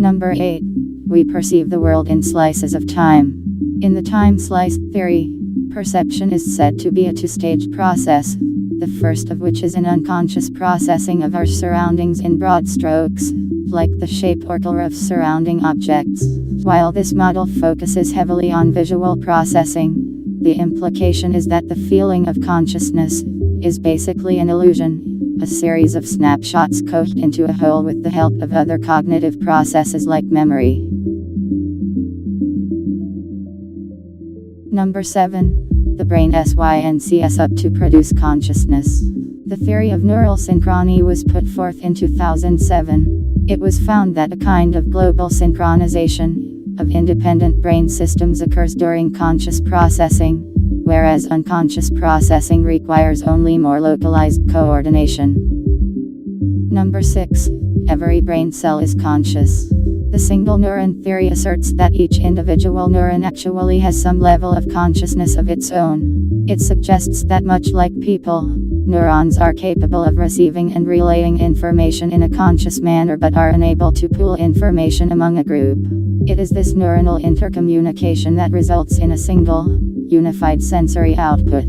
Number 8. We perceive the world in slices of time. In the time slice theory, perception is said to be a two-stage process, the first of which is an unconscious processing of our surroundings in broad strokes, like the shape or color of surrounding objects. While this model focuses heavily on visual processing, the implication is that the feeling of consciousness is basically an illusion, a series of snapshots coached into a whole with the help of other cognitive processes like memory. Number 7. The brain syncs up to produce consciousness. The theory of neural synchrony was put forth in 2007. It was found that a kind of global synchronization of independent brain systems occurs during conscious processing, whereas unconscious processing requires only more localized coordination. Number 6. Every brain cell is conscious. The single neuron theory asserts that each individual neuron actually has some level of consciousness of its own. It suggests that much like people, neurons are capable of receiving and relaying information in a conscious manner but are unable to pool information among a group. It is this neuronal intercommunication that results in a single, unified sensory output.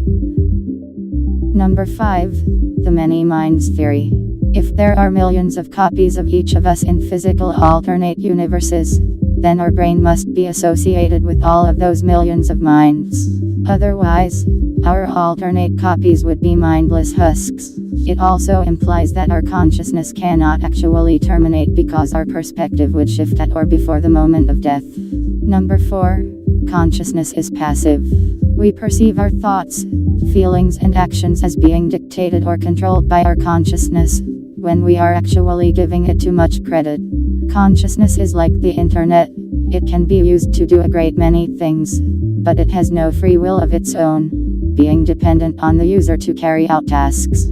Number 5. The many minds theory. If there are millions of copies of each of us in physical alternate universes, then our brain must be associated with all of those millions of minds. Otherwise, our alternate copies would be mindless husks. It also implies that our consciousness cannot actually terminate because our perspective would shift at or before the moment of death. Number 4. Consciousness is passive. We perceive our thoughts, feelings and actions as being dictated or controlled by our consciousness, when we are actually giving it too much credit. Consciousness is like the internet. It can be used to do a great many things, but it has no free will of its own, being dependent on the user to carry out tasks.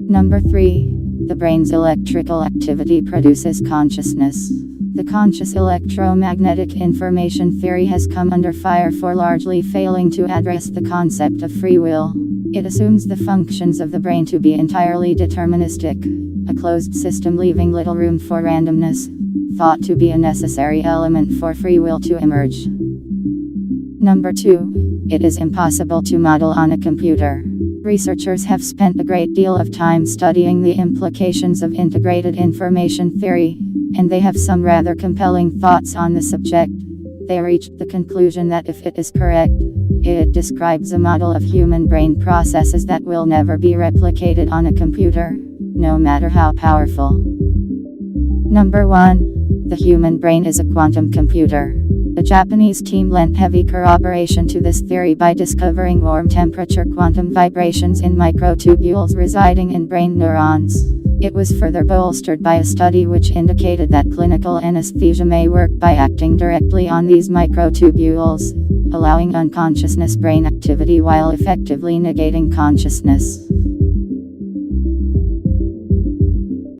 Number 3. The brain's electrical activity produces consciousness. The conscious electromagnetic information theory has come under fire for largely failing to address the concept of free will. It assumes the functions of the brain to be entirely deterministic, a closed system leaving little room for randomness, thought to be a necessary element for free will to emerge. Number 2. It is impossible to model on a computer. Researchers have spent a great deal of time studying the implications of integrated information theory, and they have some rather compelling thoughts on the subject. They reached the conclusion that if it is correct, it describes a model of human brain processes that will never be replicated on a computer, no matter how powerful. Number 1. The human brain is a quantum computer. The Japanese team lent heavy corroboration to this theory by discovering warm temperature quantum vibrations in microtubules residing in brain neurons. It was further bolstered by a study which indicated that clinical anesthesia may work by acting directly on these microtubules, allowing unconsciousness brain activity while effectively negating consciousness.